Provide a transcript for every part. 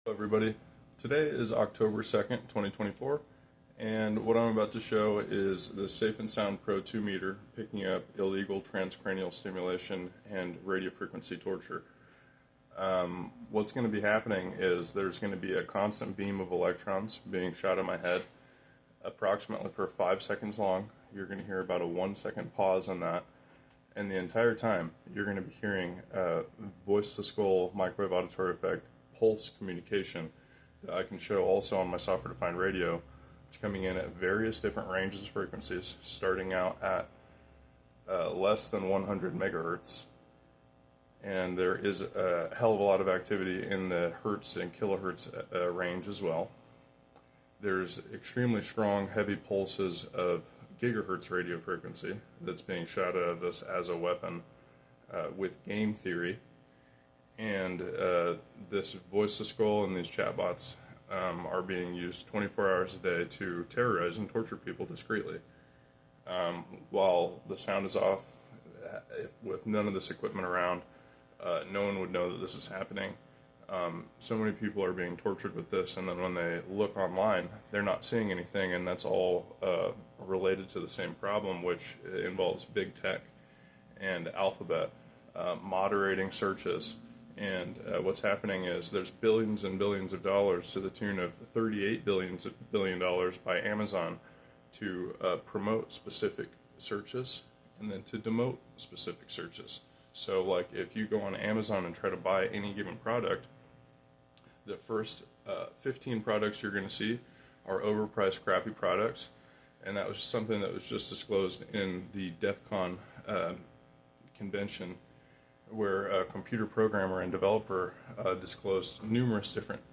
Hello everybody. Today is October 2nd, 2024, and what I'm about to show is the Safe and Sound Pro 2 meter picking up illegal transcranial stimulation and radio frequency torture. What's going to be happening is there's going to be a constant beam of electrons being shot at my head, approximately for 5 seconds long. You're going to hear about a 1 second pause in that, and the entire time you're going to be hearing voice-to-skull microwave auditory effect pulse communication that I can show also on my software-defined radio. It's coming in at various different ranges of frequencies, starting out at less than 100 megahertz. And there is a hell of a lot of activity in the hertz and kilohertz range as well. There's extremely strong, heavy pulses of gigahertz radio frequency that's being shot out of this as a weapon with game theory. And this voice-to-skull and these chatbots are being used 24 hours a day to terrorize and torture people discreetly. While the sound is off, with none of this equipment around, no one would know that this is happening. So many people are being tortured with this, and then when they look online, they're not seeing anything, and that's all related to the same problem, which involves big tech and alphabet moderating searches. And what's happening is there's billions and billions of dollars to the tune of $38 billion by Amazon to promote specific searches and then to demote specific searches. So like if you go on Amazon and try to buy any given product, the first 15 products you're going to see are overpriced crappy products, and that was something that was just disclosed in the DEF CON convention, where a computer programmer and developer disclosed numerous different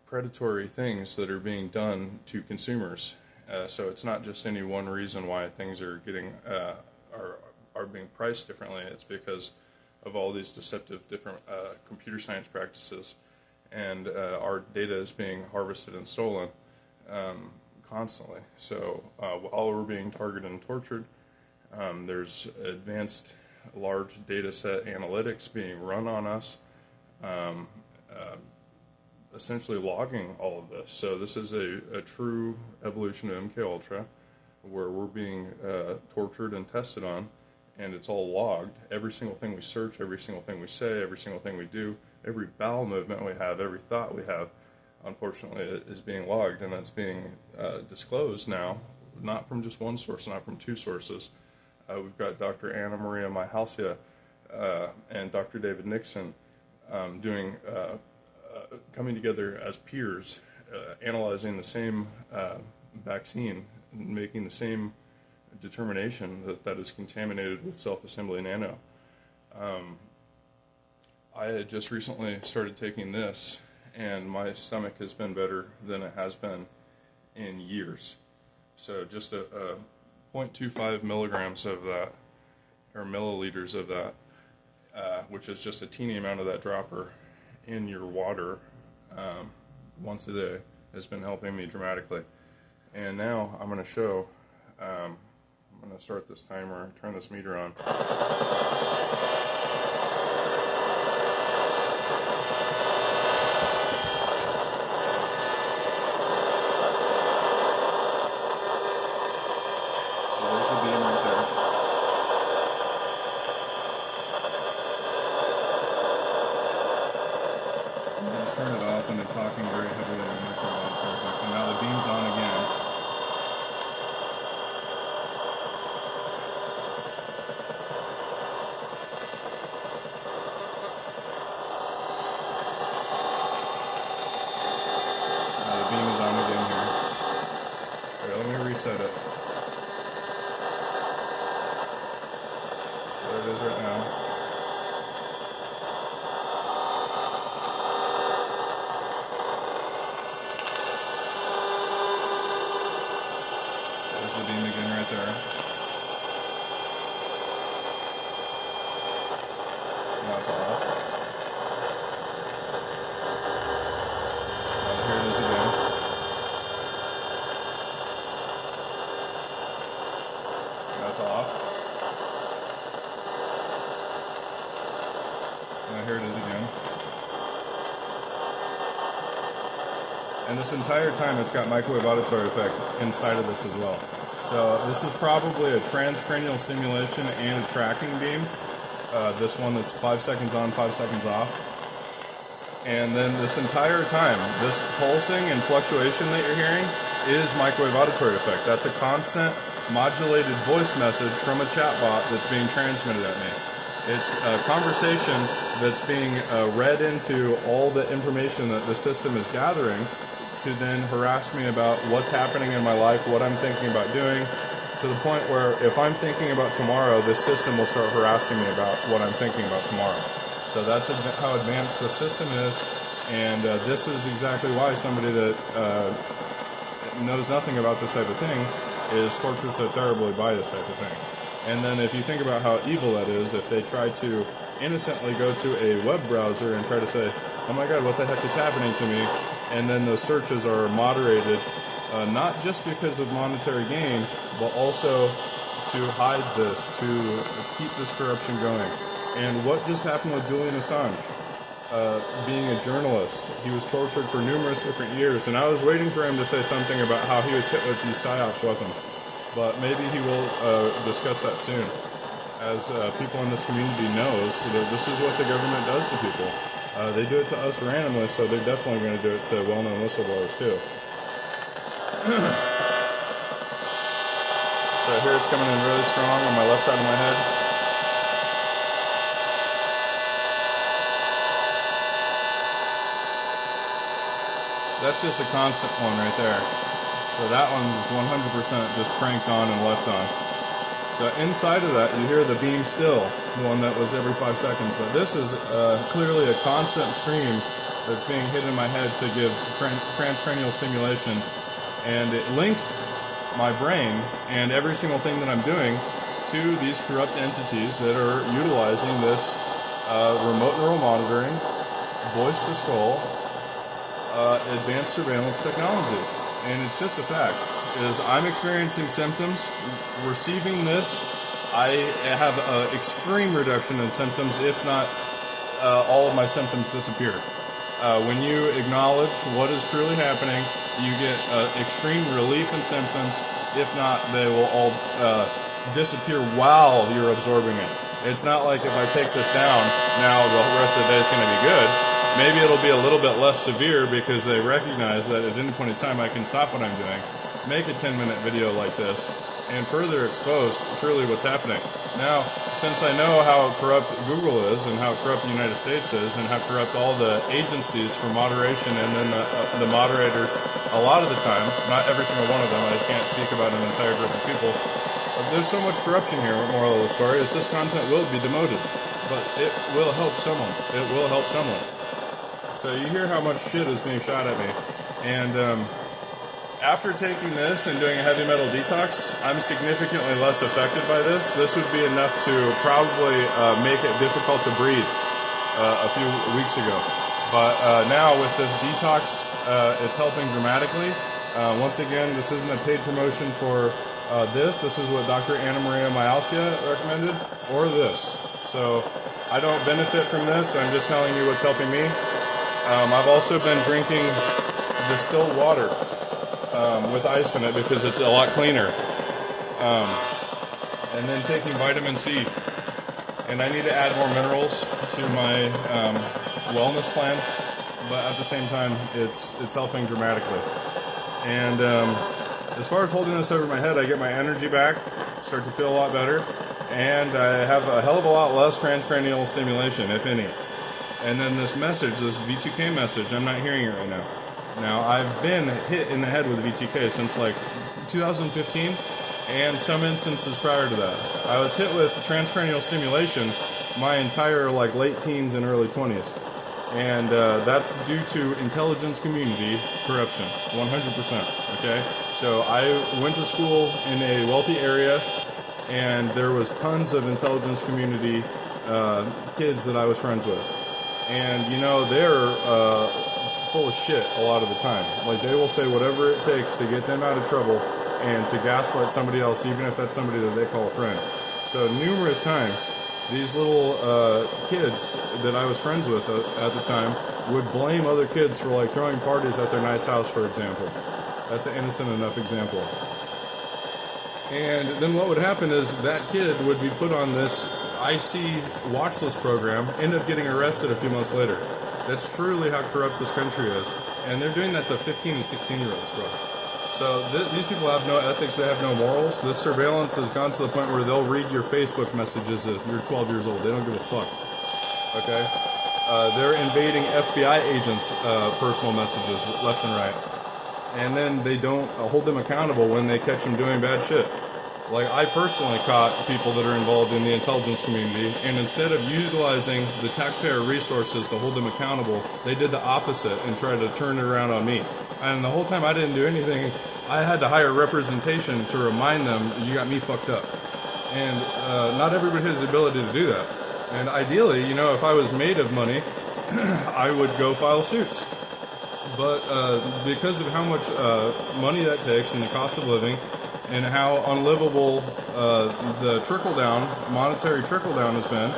predatory things that are being done to consumers. So it's not just any one reason why things are getting are being priced differently. It's because of all these deceptive different computer science practices, and our data is being harvested and stolen constantly. So while we're being targeted and tortured, there's advanced large data set analytics being run on us, essentially logging all of this. So this is a true evolution of MK Ultra, where we're being tortured and tested on, and it's all logged. Every single thing we search, every single thing we say, every single thing we do, every bowel movement we have, every thought we have, unfortunately, is being logged, and that's being disclosed now, not from just one source, not from two sources. We've got Dr. Anna Maria Mihalcia and Dr. David Nixon coming together as peers, analyzing the same vaccine, making the same determination that is contaminated with self-assembly nano. I had just recently started taking this, and my stomach has been better than it has been in years. So just a 0.25 milligrams of that, or milliliters of that, which is just a teeny amount of that dropper in your water once a day, has been helping me dramatically. And now I'm going to show, I'm going to start this timer, turn this meter on. Turn it off, and they're talking very heavily on the microphone, and now the beam's on again. Now the beam is on again here. Alright, let me reset it. So there it is right now. There's the beam again right there. Now it's off. Now here it is again. And this entire time it's got microwave auditory effect inside of this as well. So this is probably a transcranial stimulation and a tracking beam. This one that's 5 seconds on, 5 seconds off. And then this entire time, this pulsing and fluctuation that you're hearing is microwave auditory effect. That's a constant modulated voice message from a chatbot that's being transmitted at me. It's a conversation that's being read into all the information that the system is gathering to then harass me about what's happening in my life, what I'm thinking about doing, to the point where if I'm thinking about tomorrow, the system will start harassing me about what I'm thinking about tomorrow. So that's how advanced the system is, and this is exactly why somebody that knows nothing about this type of thing is tortured so terribly by this type of thing. And then if you think about how evil that is, if they try to innocently go to a web browser and try to say, oh my god, what the heck is happening to me? And then those searches are moderated, not just because of monetary gain, but also to hide this, to keep this corruption going. And what just happened with Julian Assange? Being a journalist, he was tortured for numerous different years, and I was waiting for him to say something about how he was hit with these PSYOPs weapons. But maybe he will discuss that soon, as people in this community knows that this is what the government does to people. They do it to us randomly, so they're definitely going to do it to well-known whistleblowers too. So here it's coming in really strong on my left side of my head. That's just a constant one right there. So that one's 100% just cranked on and left on. So inside of that, you hear the beam still, the one that was every 5 seconds. But this is clearly a constant stream that's being hit in my head to give transcranial stimulation. And it links my brain and every single thing that I'm doing to these corrupt entities that are utilizing this remote neural monitoring, voice to skull, advanced surveillance technology. And it's just a fact, is I'm experiencing symptoms, receiving this, I have an extreme reduction in symptoms, if not all of my symptoms disappear. When you acknowledge what is truly happening, you get extreme relief in symptoms, if not they will all disappear while you're absorbing it. It's not like if I take this down, now the rest of the day is going to be good. Maybe it'll be a little bit less severe because they recognize that at any point in time I can stop what I'm doing, make a 10-minute video like this, and further expose truly what's happening. Now, since I know how corrupt Google is and how corrupt the United States is and how corrupt all the agencies for moderation and then the moderators, a lot of the time, not every single one of them, I can't speak about an entire group of people, but there's so much corruption here. Moral of the story is this content will be demoted, but it will help someone. It will help someone. So you hear how much shit is being shot at me. And after taking this and doing a heavy metal detox, I'm significantly less affected by this. This would be enough to probably make it difficult to breathe a few weeks ago. But now with this detox, it's helping dramatically. Once again, this isn't a paid promotion for this. This is what Dr. Anna Maria Myalcia recommended, or this. So I don't benefit from this. I'm just telling you what's helping me. I've also been drinking distilled water with ice in it because it's a lot cleaner. And then taking vitamin C. And I need to add more minerals to my wellness plan, but at the same time, it's helping dramatically. And as far as holding this over my head, I get my energy back, start to feel a lot better, and I have a hell of a lot less transcranial stimulation, if any. And then this message, this v2k message, I'm not hearing it right now. Now, I've been hit in the head with v2k since like 2015 and some instances prior to that. I was hit with transcranial stimulation my entire like late teens and early 20s. And that's due to intelligence community corruption, 100%, okay? So I went to school in a wealthy area and there was tons of intelligence community kids that I was friends with. And, you know, they're full of shit a lot of the time. Like, they will say whatever it takes to get them out of trouble and to gaslight somebody else, even if that's somebody that they call a friend. So numerous times, these little kids that I was friends with at the time would blame other kids for like throwing parties at their nice house, for example. That's an innocent enough example. And then what would happen is that kid would be put on this IC watch list program, end up getting arrested a few months later. That's truly how corrupt this country is. And they're doing that to 15 and 16-year-olds, bro. So these people have no ethics, they have no morals. This surveillance has gone to the point where they'll read your Facebook messages if you're 12 years old. They don't give a fuck. Okay? They're invading FBI agents' personal messages left and right. And then they don't hold them accountable when they catch them doing bad shit. Like, I personally caught people that are involved in the intelligence community, and instead of utilizing the taxpayer resources to hold them accountable, they did the opposite and tried to turn it around on me. And the whole time I didn't do anything, I had to hire representation to remind them, you got me fucked up. And not everybody has the ability to do that. And ideally, you know, if I was made of money, I would go file suits. But because of how much money that takes and the cost of living, and how unlivable the trickle-down, monetary trickle-down has been,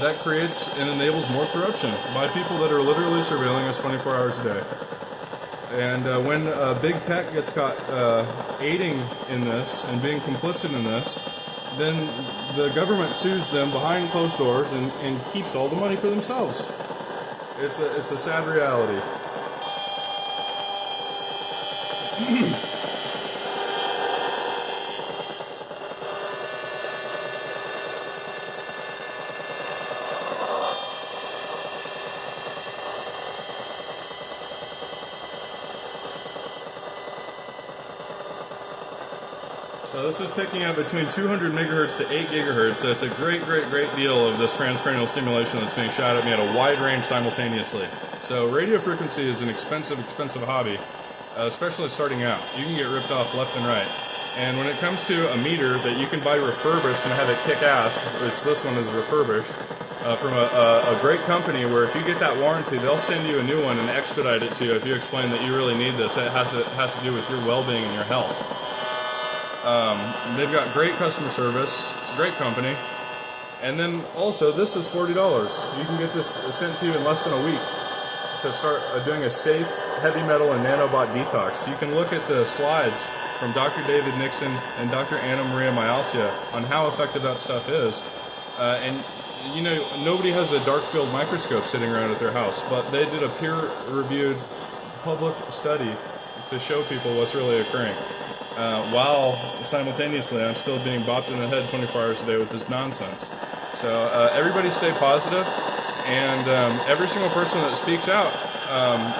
that creates and enables more corruption by people that are literally surveilling us 24 hours a day. And when big tech gets caught aiding in this and being complicit in this, then the government sues them behind closed doors and keeps all the money for themselves. It's a sad reality. So this is picking up between 200 megahertz to 8 gigahertz. So it's a great deal of this transcranial stimulation that's being shot at me at a wide range simultaneously. So radio frequency is an expensive hobby, especially starting out. You can get ripped off left and right. And when it comes to a meter that you can buy refurbished and have it kick ass, which this one is refurbished, from a great company where if you get that warranty, they'll send you a new one and expedite it to you if you explain that you really need this. It has to do with your well-being and your health. They've got great customer service. It's a great company. And then also, this is $40. You can get this sent to you in less than a week to start doing a safe heavy metal and nanobot detox. You can look at the slides from Dr. David Nixon and Dr. Anna Maria Mialcia on how effective that stuff is. And you know, nobody has a dark field microscope sitting around at their house, but they did a peer-reviewed public study to show people what's really occurring. While simultaneously I'm still being bopped in the head 24 hours a day with this nonsense. So everybody stay positive, and every single person that speaks out,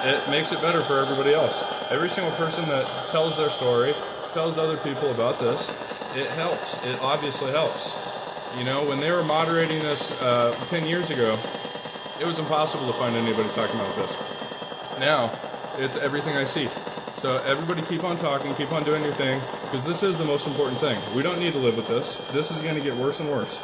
it makes it better for everybody else. Every single person that tells their story, tells other people about this, it helps. It obviously helps. You know, when they were moderating this 10 years ago, it was impossible to find anybody talking about this. Now, it's everything I see. So everybody keep on talking, keep on doing your thing, because this is the most important thing. We don't need to live with this. This is going to get worse and worse.